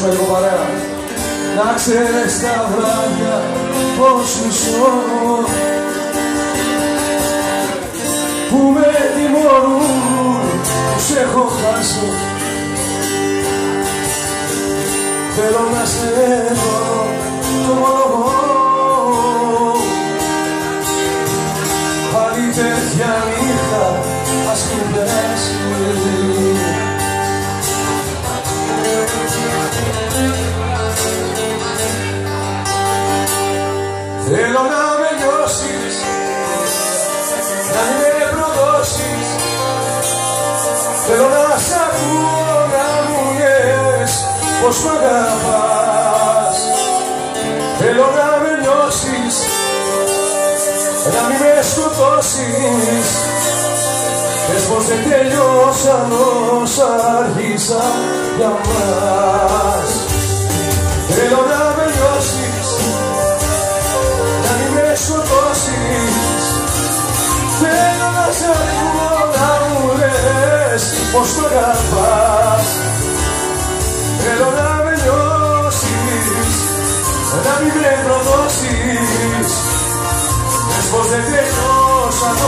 ακούσουμε λίγο παρέα. Να ξέρεις τα βράδια πως σου ζω, που με τιμωρούν πως έχω χάσει. Θέλω να σε έχω το μόνο, πάλι τέτοια νύχτα ας μην πέσει. Θέλω να με νιώσεις, να μην με προδώσεις. Θέλω να σ' ακούω να μου λες πως μ' αγαπάς. Θέλω να με νιώσεις, να μην με σκοτώσεις. Πες πως δεν τελειώσαν όσα άρχισαν για μας. Θέλω να με νιώσεις, να μην με σκοτώσεις. Θέλω να σ' ακούω να μου λες πως μ' αγαπάς. Θέλω να με νιώσεις, να μην με προδώσεις. Πες πως δεν τελειώσαν